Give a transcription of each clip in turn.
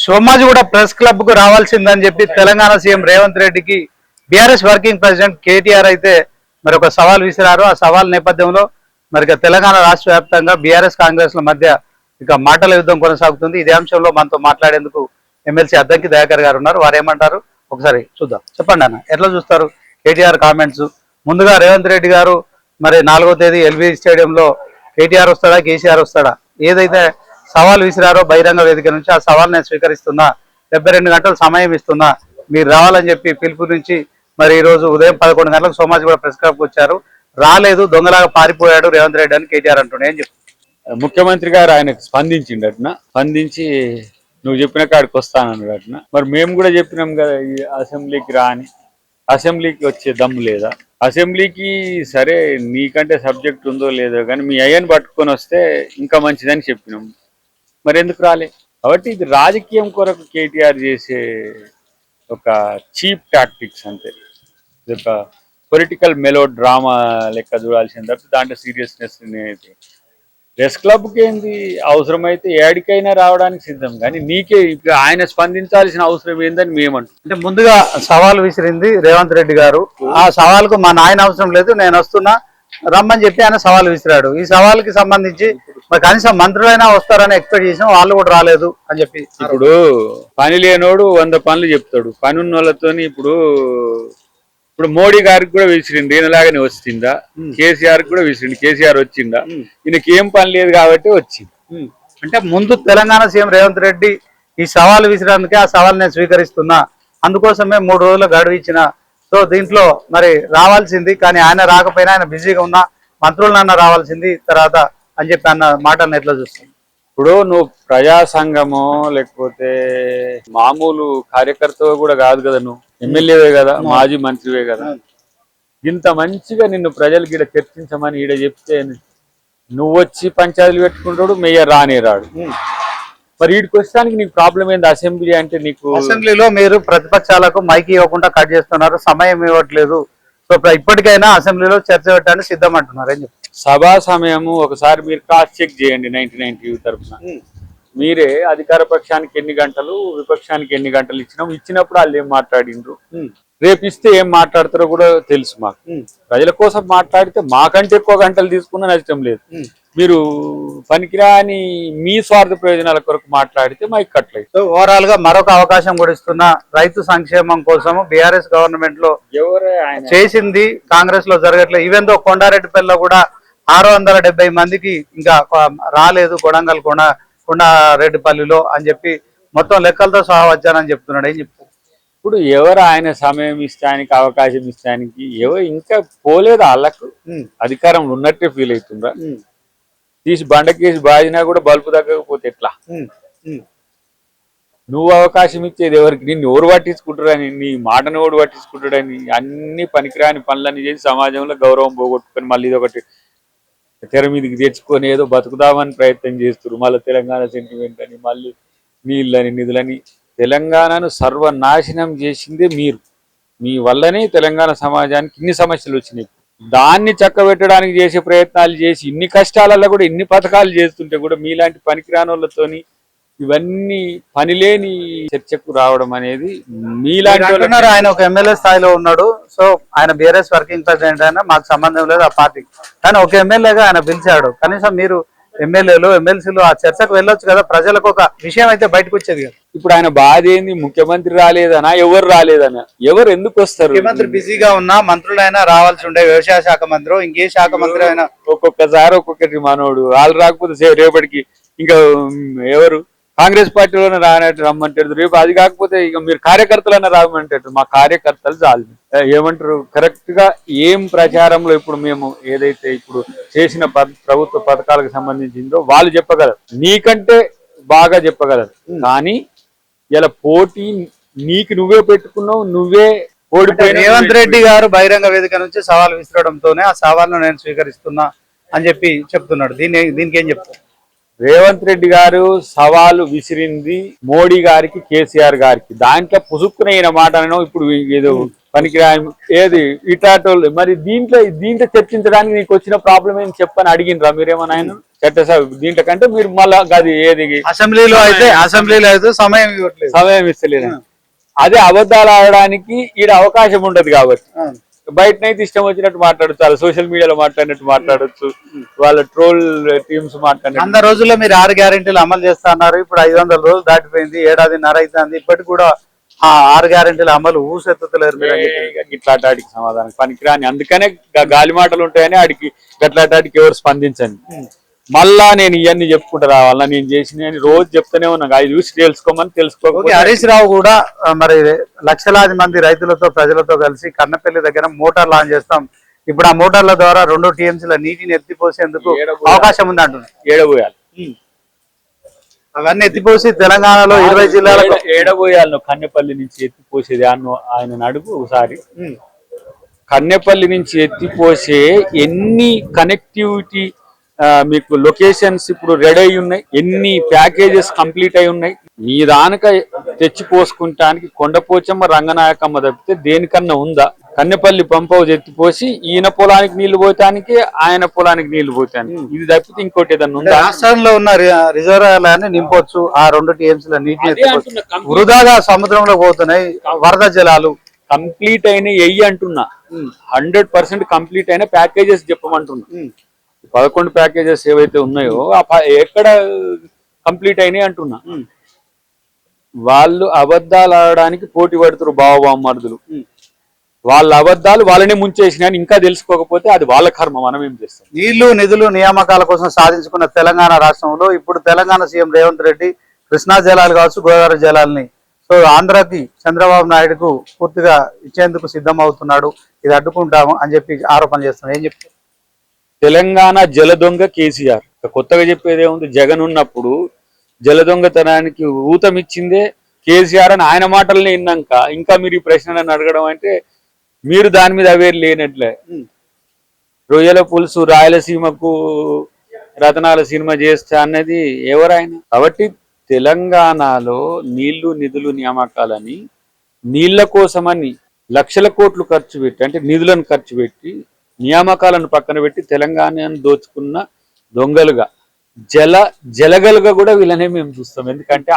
Somajiguda press club కు రావాల్సిందని చెప్పి Telangana CM Revanth రెడ్డికి బీఆర్ఎస్ వర్కింగ్ ప్రెసిడెంట్ కేటీఆర్ అయితే మరి ఒక సవాల్ విసిరారు. ఆ సవాల్ నేపథ్యంలో మరి తెలంగాణ రాష్ట్ర వ్యాప్తంగా బీఆర్ఎస్ కాంగ్రెస్ ల మధ్య ఇక మాటల యుద్ధం కొనసాగుతుంది. ఇదే అంశంలో మనతో మాట్లాడేందుకు ఎమ్మెల్సీ అద్దంకి దయాకర్ గారు ఉన్నారు. వారు ఏమంటారు ఒకసారి చూద్దాం. చెప్పండి అన్న, ఎట్లా చూస్తారు కేటీఆర్ కామెంట్స్? ముందుగా రేవంత్ రెడ్డి గారు మరి 4వ తేదీ ఎల్బీ స్టేడియంలో కేటీఆర్ వస్తాడా కేసీఆర్ వస్తాడా ఏదైతే సవాల్ విసిరారో బహిరంగ వేదిక నుంచి, ఆ సవాల్ నేను స్వీకరిస్తున్నా, 72 గంటలు సమయం ఇస్తున్నా, మీరు రావాలని చెప్పి పిలుపు నుంచి మరి ఈ రోజు ఉదయం 11 గంటలకు సోమాజిగూడ ప్రెస్ క్లబ్కి వచ్చారు. రాలేదు, దొంగలాగా పారిపోయాడు రేవంత్ రెడ్డి అని కేటీఆర్ అంటున్నాయి. ఏం చెప్తారు? ముఖ్యమంత్రి గారు ఆయనకు స్పందించిండటన, స్పందించి నువ్వు చెప్పిన కాడికి వస్తానన్నాడటన. మరి మేము కూడా చెప్పినాం కదా ఈ అసెంబ్లీకి రా అని. అసెంబ్లీకి వచ్చే దమ్ము లేదా? అసెంబ్లీకి సరే నీకంటే సబ్జెక్ట్ ఉందో లేదో కానీ మీ అయ్యని పట్టుకొని వస్తే ఇంకా మంచిదని చెప్పినాం. మరి ఎందుకు రాలే? కాబట్టి ఇది రాజకీయం కొరకు కేటీఆర్ చేసే ఒక చీప్ టాక్టిక్స్ అంతే. ఇది ఒక పొలిటికల్ మెలో డ్రామా లెక్క చూడాల్సింది తప్ప దాంట్లో సీరియస్నెస్ అయితే ప్రెస్ క్లబ్కి ఏంది, అవసరమైతే ఏడికైనా రావడానికి సిద్ధం. కానీ నీకే ఇప్పుడు ఆయన స్పందించాల్సిన అవసరం ఏందని మేమంటాం. అంటే ముందుగా సవాల్ విసిరింది రేవంత్ రెడ్డి గారు. ఆ సవాల్కు మా నాయన అవసరం లేదు, నేను వస్తున్నా రమ్మని చెప్పి ఆయన సవాల్ విసిరాడు. ఈ సవాల్కి సంబంధించి మరి కనీసం మంత్రులైనా వస్తారని ఎక్స్పెక్ట్ చేసాం, వాళ్ళు కూడా రాలేదు అని చెప్పి. ఇప్పుడు పని లేనోడు 100 పనులు చెప్తాడు. పని ఉన్న వాళ్ళతో ఇప్పుడు మోడీ గారికి కూడా విసిరింది, ఈయనలాగానే వచ్చిందా? కేసీఆర్ కూడా విసిరింది, కేసీఆర్ వచ్చిందా? ఈయనకి ఏం పని లేదు కాబట్టి వచ్చింది. అంటే ముందు తెలంగాణ సీఎం రేవంత్ రెడ్డి ఈ సవాల్ విసిరేందుకే ఆ సవాల్ నేను స్వీకరిస్తున్నా, అందుకోసమే 3 రోజులు గడువు ఇచ్చిన, సో దీంట్లో మరి రావాల్సింది కానీ ఆయన రాకపోయినా ఆయన బిజీగా ఉన్నా మంత్రులన్నా రావాల్సింది తర్వాత అని చెప్పి అన్న మాటను ఎట్లా చూస్తుంది? ఇప్పుడు నువ్వు ప్రజా సంఘమో లేకపోతే మామూలు కార్యకర్తవో కూడా కాదు కదా, నువ్వు ఎమ్మెల్యేవే కదా, మాజీ మంత్రివే కదా. ఇంత మంచిగా నిన్ను ప్రజలకి ఈడ చర్చించమని ఈడ చెప్తే నువ్వు వచ్చి పంచాయతీలు పెట్టుకుంటాడు, మేయర్ రానే రాడు. మరి వీడికి వచ్చడానికి నీకు ప్రాబ్లం ఏంది? అసెంబ్లీ అంటే నీకు అసెంబ్లీలో మీరు ప్రతిపక్షాలకు మైక్ ఇవ్వకుండా కట్ చేస్తున్నారు, సమయం ఇవ్వట్లేదు, సో ఇప్పటికైనా అసెంబ్లీలో చర్చ పెట్టడానికి సిద్ధం అంటున్నారు. ఏం చెప్తారు? సభా సమయము ఒకసారి మీరు క్రాస్ చెక్ చేయండి. 99 తరఫున మీరే అధికార పక్షానికి ఎన్ని గంటలు, విపక్షానికి ఎన్ని గంటలు ఇచ్చినప్పుడు వాళ్ళు ఏం మాట్లాడిండ్రు, రేపు ఇస్తే ఏం మాట్లాడతారో కూడా తెలుసు మాకు. ప్రజల కోసం మాట్లాడితే మాకంటే ఎక్కువ గంటలు తీసుకున్నా నష్టం లేదు. మీరు పనికిరాని మీ స్వార్థ ప్రయోజనాల కొరకు మాట్లాడితే మాకు కట్లేదు. సో ఓవరాల్ గా మరొక అవకాశం కూడా ఇస్తున్నా, రైతు సంక్షేమం కోసం బీఆర్ఎస్ గవర్నమెంట్ లో చేసింది కాంగ్రెస్ లో జరగట్లేదు. ఈవెన్ దో కొండారెడ్డిపల్లిలో కూడా 670 మందికి ఇంకా రాలేదు, కొండారెడ్డిపల్లిలో అని చెప్పి మొత్తం లెక్కలతో సహా వచ్చానని చెప్తున్నాడు. ఏం చెప్తారు? ఇప్పుడు ఎవరు ఆయన సమయం ఇస్తానికి అవకాశం ఇస్తానికి ఎవరు ఇంకా పోలేదు, వాళ్ళకు అధికారంలో ఉన్నట్టే ఫీల్ అవుతుండ్రా? తీసి బండకేసి బాజినా కూడా బల్బు తగ్గకపోతే ఎట్లా? నువ్వు అవకాశం ఇచ్చేది ఎవరికి? నిన్ను ఎవరు పట్టించుకుంటారని, నీ మాటను ఎవడు పట్టించుకుంటాడని అన్ని పనికిరాని పనులన్నీ చేసి సమాజంలో గౌరవం పోగొట్టుకొని మళ్ళీ ఇది ఒకటి తెర మీదకి తెచ్చుకొని ఏదో బతుకుదామని ప్రయత్నం చేస్తున్నారు. మళ్ళీ తెలంగాణ సెంటిమెంట్ అని, మళ్ళీ నీళ్ళని నిధులని. తెలంగాణను సర్వనాశనం చేసిందే మీరు. మీ వల్లనే తెలంగాణ సమాజానికి ఇన్ని సమస్యలు వచ్చినాయి. దాన్ని చక్కబెట్టడానికి చేసే ప్రయత్నాలు చేసి ఇన్ని కష్టాలలో కూడా ఇన్ని పథకాలు చేస్తుంటే కూడా మీలాంటి పనికిరాని వాళ్ళతోని ఇవన్నీ పనిలేని చర్చకు రావడం అనేది మీలాంటి. ఆయన ఒక ఎమ్మెల్యే స్థాయిలో ఉన్నాడు, సో ఆయన బీఆర్ఎస్ వర్కింగ్ ప్రెసిడెంట్ అయినా మాకు సంబంధం లేదు ఆ పార్టీకి, కానీ ఒక ఎమ్మెల్యేగా ఆయన పిలిచాడు. కనీసం మీరు ఎమ్మెల్యేలు ఎమ్మెల్సీలు ఆ చర్చకు వెళ్ళొచ్చు కదా, ప్రజలకు ఒక విషయం అయితే బయటకు వచ్చేది కదా. ఇప్పుడు ఆయన బాధ ఏంది? ముఖ్యమంత్రి రాలేదనా, ఎవరు రాలేదనా? ఎవరు ఎందుకు వస్తారు? ముఖ్యమంత్రి బిజీగా ఉన్నా మంత్రులైనా రావాల్సి ఉండే, వ్యవసాయ శాఖ మంత్రి ఇంకే శాఖ మంత్రి అయినా ఒక్కొక్కసారి ఒక్కొక్కటి మనోడు. వాళ్ళు రాకపోతే రేపటికి ఇంకా ఎవరు కాంగ్రెస్ పార్టీలోనే రానట్టు రమ్మంటారు, రేపు అది కాకపోతే ఇక మీరు కార్యకర్తలన్నా రామంటారు. మా కార్యకర్తలు చాలు ఏమంటారు కరెక్ట్ గా ఏం ప్రచారంలో ఇప్పుడు మేము ఏదైతే ఇప్పుడు చేసిన ప్రభుత్వ పథకాలకు సంబంధించిందో వాళ్ళు చెప్పగలరు, నీకంటే బాగా చెప్పగలరు. కానీ ఇలా పోటీ నీకు నువ్వే పెట్టుకున్నావు, నువ్వే ఓడిపోయిన. రేవంత్ రెడ్డి గారు బహిరంగ వేదిక నుంచి సవాల్ విసిరడంతోనే ఆ సవాల్ను నేను స్వీకరిస్తున్నా అని చెప్పి చెప్తున్నాడు. దీనికి ఏం చెప్తారు? రేవంత్ రెడ్డి గారు సవాలు విసిరింది మోడీ గారికి, కేసీఆర్ గారికి. దాంట్లో పుసుక్కున ఈయన మాటలను ఇప్పుడు ఏదో పనికిరాని ఏది ఇటాటోళ్ళు మరి దీంట్లో చర్చించడానికి నీకు వచ్చిన ప్రాబ్లం ఏం చెప్పని అడిగినరా మీరేమన్నా ఆయన చట్టసభ దీంట్లో కంటే మీరు మళ్ళా అది ఏది అసెంబ్లీలో అయితే సమయం ఇస్తలేదు అదే అబద్ధాలు ఆడడానికి ఈడ అవకాశం ఉండదు కాబట్టి బయటనైతే ఇష్టం వచ్చినట్టు మాట్లాడచ్చు చాలా సోషల్ మీడియాలో మాట్లాడినట్టు మాట్లాడచ్చు వాళ్ళ ట్రోల్ టీమ్స్ మాట్లాడినట్టు 100 రోజుల్లో మీరు 6 గ్యారెంటీలు అమలు చేస్తా అన్నారు. ఇప్పుడు 500 రోజులు దాటిపోయింది, ఏడాదిన్నర అవుతుంది. ఇప్పటికి కూడా ఆ 6 గ్యారెంటీల అమలు ఊసెత్తలేరు మీరు. ఇట్లాంటికి సమాధానం పనికిరాని అందుకనే గాలి మాటలు ఉంటాయని ఆడికి గట్లాంటికి ఎవరు స్పందించండి. మళ్ళా నేను ఇవన్నీ చెప్పుకుంటూ రావాలా నేను చేసిన రోజు చెప్తూనే ఉన్నా అవి చూసి తెలుసుకోకపోతే. హరీష్ రావు కూడా మరి లక్షలాది మంది రైతులతో ప్రజలతో కలిసి కన్నపల్లి దగ్గర మోటార్ లాంచ్ చేస్తాం, ఇప్పుడు ఆ మోటార్ల ద్వారా 2 టీఎంసీల నీటిని ఎత్తిపోసేందుకు అవకాశం ఉంది అంటున్నారు. ఏడబోయాలి అవన్నీ ఎత్తిపోసి తెలంగాణలో 20 జిల్లాలకు ఏడబోయాలను కన్నెపల్లి నుంచి ఎత్తిపోసేది ఆయన అడుగు ఒకసారి. కన్నెపల్లి నుంచి ఎత్తిపోసే ఎన్ని కనెక్టివిటీ మీకు లొకేషన్స్ ఇప్పుడు రెడీ అయి ఉన్నాయి, ఎన్ని ప్యాకేజెస్ కంప్లీట్ అయి ఉన్నాయి. మీ దానిక తెచ్చిపోసుకుంటానికి కొండపోచమ్మ రంగనాయకమ్మ తప్పితే దేనికన్నా ఉందా? కన్నెపల్లి పంప్ హౌస్ ఎత్తిపోసి ఈయన పొలానికి నీళ్లు పోతానికి ఆయన పొలానికి నీళ్లు పోతానికి ఇది తప్పితే ఇంకోటి ఏదన్నా ఉందా? రాష్ట్రంలో ఉన్న రిజర్వాయర్లన్నీ నింపొచ్చు, ఆ 2 టీఎంసీల నీటిని వృధాగా సముద్రంలో పోతున్నాయి వరద జలాలు. కంప్లీట్ అయిన అంటున్నా 100% కంప్లీట్ అయిన ప్యాకేజెస్ చెప్పమంటున్నా. 11 ప్యాకేజెస్ ఏవైతే ఉన్నాయో ఎక్కడ కంప్లీట్ అయినాయి అంటున్నా. వాళ్ళు అబద్ధాలు ఆడడానికి పోటీ పడుతున్నారు బావబామ్మర్దులు. వాళ్ళ అబద్ధాలు వాళ్ళనే ముంచేసినాయని ఇంకా తెలుసుకోకపోతే అది వాళ్ళ కర్మ, మనం ఏం చేస్తాం. నీళ్లు నిధులు నియామకాల కోసం సాధించుకున్న తెలంగాణ రాష్ట్రంలో ఇప్పుడు తెలంగాణ సీఎం రేవంత్ రెడ్డి కృష్ణా జలాలు కావచ్చు, గోదావరి జలాల్ని ఆంధ్రాకి చంద్రబాబు నాయుడుకు పూర్తిగా ఇచ్చేందుకు సిద్ధం అవుతున్నాడు, ఇది అడ్డుకుంటాము అని చెప్పి ఆరోపణ చేస్తున్నారు. ఏం చెప్తారు? తెలంగాణ జల దొంగ కేసీఆర్. కొత్తగా చెప్పేది ఏముంది? జగన్ ఉన్నప్పుడు జల దొంగతనానికి ఊతమిచ్చిందే కేసీఆర్ అని ఆయన మాటల్ని విన్నాక ఇంకా మీరు ఈ ప్రశ్న నన్ను అడగడం అంటే మీరు దాని మీద అవేర్ లేనట్లే. రొయ్యల పులుసు రాయలసీమకు రతనాల సినిమా చేస్తా అన్నది ఎవరాయన? కాబట్టి తెలంగాణలో నీళ్లు నిధులు నియామకాలని నీళ్ల కోసమని లక్షల కోట్లు ఖర్చు పెట్టి అంటే నిధులను ఖర్చు పెట్టి నియామకాలను పక్కన పెట్టి తెలంగాణను దోచుకున్న దొంగలుగా జలగలుగా కూడా వీళ్ళనే మేము చూస్తాం. ఎందుకంటే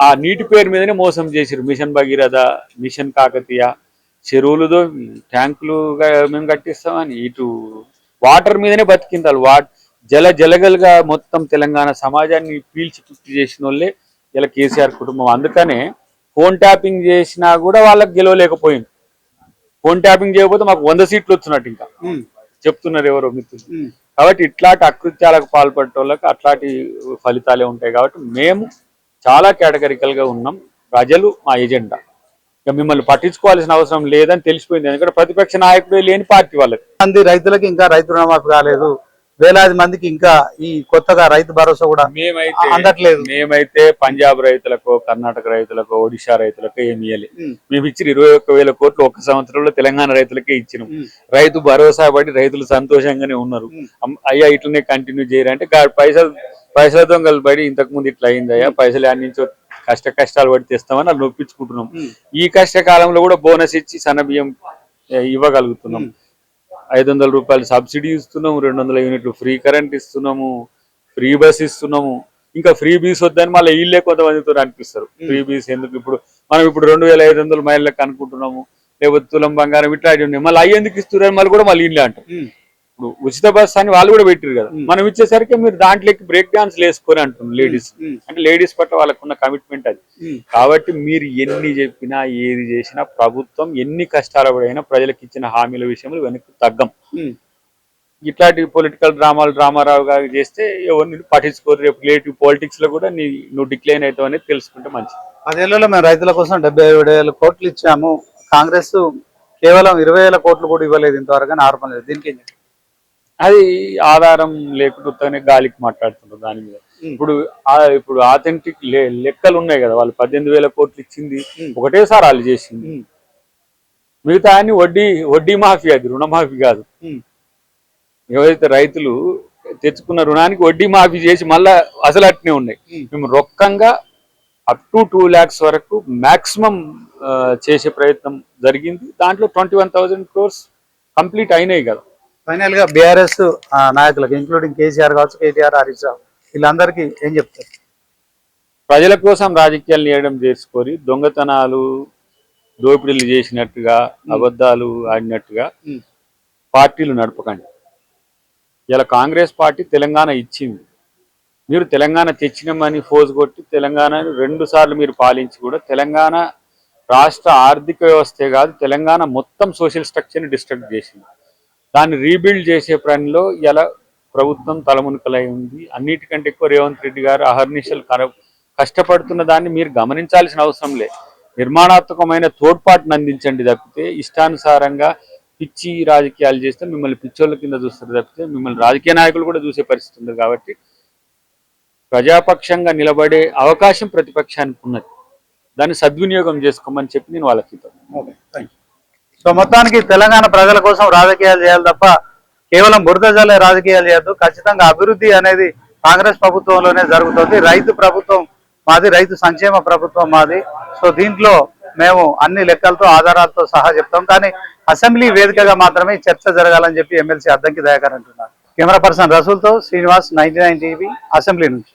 ఆ నీటి పేరు మీదనే మోసం చేసిరు. మిషన్ భగీరథ, మిషన్ కాకతీయ, చెరువులతో ట్యాంకులుగా మేము కట్టిస్తామని ఇటు వాటర్ మీదనే బతికిందాలు. జలగలుగా మొత్తం తెలంగాణ సమాజాన్ని పీల్చి పుట్టి చేసిన వాళ్ళే ఇలా కేసీఆర్ కుటుంబం. అందుకనే ఫోన్ ట్యాపింగ్ చేసినా కూడా వాళ్ళకి గెలవలేకపోయింది. ఫోన్ ట్యాపింగ్ చేయకపోతే మాకు 100 సీట్లు వచ్చినట్టు ఇంకా చెప్తున్నారు ఎవరో మిత్రులు. కాబట్టి ఇట్లాంటి అకృత్యాలకు పాల్పడే వాళ్ళకి అట్లాంటి ఫలితాలే ఉంటాయి. కాబట్టి మేము చాలా కేటగిరికల్ గా ఉన్నాం. ప్రజలు మా ఎజెండా, ఇక మిమ్మల్ని పట్టించుకోవాల్సిన అవసరం లేదని తెలిసిపోయింది. ఎందుకంటే ప్రతిపక్ష నాయకుడే లేని పార్టీ వాళ్ళకి. మంది రైతులకి ఇంకా రైతు రుణమాఫీ కాలేదు, వేలాది మందికి ఇంకా ఈ కొత్తగా రైతు భరోసా కూడా అందట్లేదు. మేమైతే పంజాబ్ రైతులకు, కర్ణాటక రైతులకు, ఒడిశా రైతులకు ఏమి ఇవ్వలేదు. మేము ఇచ్చిన 21,000 కోట్లు 1 సంవత్సరంలో తెలంగాణ రైతులకే ఇచ్చినాం. రైతు భరోసా పడి రైతులు సంతోషంగానే ఉన్నారు. అయ్యా ఇట్లనే కంటిన్యూ చేయరంటే పైసల దొంగలు పడి ఇంతకు ముందు ఇట్లా అయిందయ్యా, పైసలు అన్ని నుంచో కష్టాలు పడి తెస్తామని వాళ్ళు నొప్పించుకుంటున్నాం. ఈ కష్టకాలంలో కూడా బోనస్ ఇచ్చి సన్నబియ్యం ఇవ్వగలుగుతున్నాం. 500 రూపాయలు సబ్సిడీ ఇస్తున్నాము, 200 యూనిట్లు ఫ్రీ కరెంట్ ఇస్తున్నాము, ఫ్రీ బస్ ఇస్తున్నాము. ఇంకా ఫ్రీ బీస్ వద్దని మళ్ళీ వీళ్ళే కొంతమందితో అనిపిస్తారు. ఫ్రీ బీస్ ఎందుకు? మనం ఇప్పుడు 2500 మైళ్ళకి అనుకుంటున్నాము, లేకపోతే తులం బంగారం ఇట్లాంటివి ఉన్నాయి. మళ్ళీ అవి ఎందుకు ఇస్తున్నారు మళ్ళీ వీళ్ళే అంటారు. ఇప్పుడు ఉచిత బస్ అని వాళ్ళు కూడా పెట్టారు కదా, మనం ఇచ్చేసరికి మీరు దాంట్లోకి బ్రేక్ డాన్స్ వేసుకొని అంటున్నారు లేడీస్. అంటే లేడీస్ పట్ల వాళ్ళకున్న కమిట్మెంట్ అది. కాబట్టి మీరు ఎన్ని చెప్పినా ఏది చేసినా ప్రభుత్వం ఎన్ని కష్టాలు పడైనా ప్రజలకు ఇచ్చిన హామీల విషయంలో వెనక్కి తగ్గం. ఇట్లాంటి పొలిటికల్ డ్రామారావు గారు చేస్తే ఎవరిని పట్టించుకోరు. రేపు రిలేటివ్ పాలిటిక్స్ లో కూడా నువ్వు డిక్లైన్ అవుతావు అనేది తెలుసుకుంటే మంచిది. 10 ఏళ్లలో మేము రైతుల కోసం 77,000 కోట్లు ఇచ్చాము, కాంగ్రెస్ కేవలం 20,000 కోట్లు కూడా ఇవ్వలేదు ఇంతవరకు ఆరోపణ లేదు. దీనికి అది ఆధారం లేకుండా గాలికి మాట్లాడుతున్నారు దాని మీద. ఇప్పుడు ఆథెంటిక్ లెక్కలు ఉన్నాయి కదా, వాళ్ళు 18,000 కోట్లు ఇచ్చింది ఒకటేసారి వాళ్ళు చేసింది. మిగతా అన్ని వడ్డీ మాఫీ, అది రుణమాఫీ కాదు. ఎవరైతే రైతులు తెచ్చుకున్న రుణానికి వడ్డీ మాఫీ చేసి మళ్ళా అసలు అట్నే ఉన్నాయి. మేము రొక్కంగా అప్ టు 2 lakhs వరకు మాక్సిమం చేసే ప్రయత్నం జరిగింది. దాంట్లో 21,000 crores కంప్లీట్ అయినాయి కదా. ఫైనల్ గా బీఆర్ఎస్ నాయకులకు ఇంక్లూడింగ్ కేసీఆర్ కావచ్చు, కేటీఆర్, హరీష్ రావు వీళ్ళందరికీ ఏం చెప్తారు? ప్రజల కోసం రాజకీయాలు చేయడం చేసుకొని దొంగతనాలు, దోపిడీలు చేసినట్టుగా, అబద్ధాలు ఆడినట్టుగా పార్టీలు నడపకండి. ఇలా కాంగ్రెస్ పార్టీ తెలంగాణ ఇచ్చింది, మీరు తెలంగాణ తెచ్చినామని ఫోజ్ కొట్టి తెలంగాణను 2 సార్లు మీరు పాలించి కూడా తెలంగాణ రాష్ట్ర ఆర్థిక వ్యవస్థే కాదు, తెలంగాణ మొత్తం సోషల్ స్ట్రక్చర్ని డిస్టర్బ్ చేసింది. దాన్ని రీబిల్డ్ చేసే పనిలో ఇలా ప్రభుత్వం తలమునకలై ఉంది. అన్నిటికంటే ఎక్కువ రేవంత్ రెడ్డి గారు అహర్నిశలు కష్టపడుతున్న దాన్ని మీరు గమనించాల్సిన అవసరం లే. నిర్మాణాత్మకమైన తోడ్పాటును అందించండి తప్పితే ఇష్టానుసారంగా పిచ్చి రాజకీయాలు చేస్తే మిమ్మల్ని పిచ్చోళ్ళ కింద చూస్తారు తప్పితే మిమ్మల్ని రాజకీయ నాయకులు కూడా చూసే పరిస్థితి ఉంది. కాబట్టి ప్రజాపక్షంగా నిలబడే అవకాశం ప్రతిపక్షానికి ఉన్నది, దాన్ని సద్వినియోగం చేసుకోమని చెప్పి నేను వాళ్ళకి సో మొత్తానికి తెలంగాణ ప్రజల కోసం రాజకీయాలు చేయాలి తప్ప కేవలం బురద జల్లే రాజకీయాలు చేయొద్దు. ఖచ్చితంగా అభివృద్ధి అనేది కాంగ్రెస్ ప్రభుత్వంలోనే జరుగుతుంది. రైతు ప్రభుత్వం మాది, రైతు సంక్షేమ ప్రభుత్వం మాది. సో దీంట్లో మేము అన్ని లెక్కలతో ఆధారాలతో సహా చెప్తాం. కానీ అసెంబ్లీ వేదికగా మాత్రమే చర్చ జరగాలని చెప్పి ఎమ్మెల్సీ అద్దంకి దయాకర్ అంటున్నారు. కెమెరా పర్సన్ రసూల్తో శ్రీనివాస్, 99 టీవీ, అసెంబ్లీ నుంచి.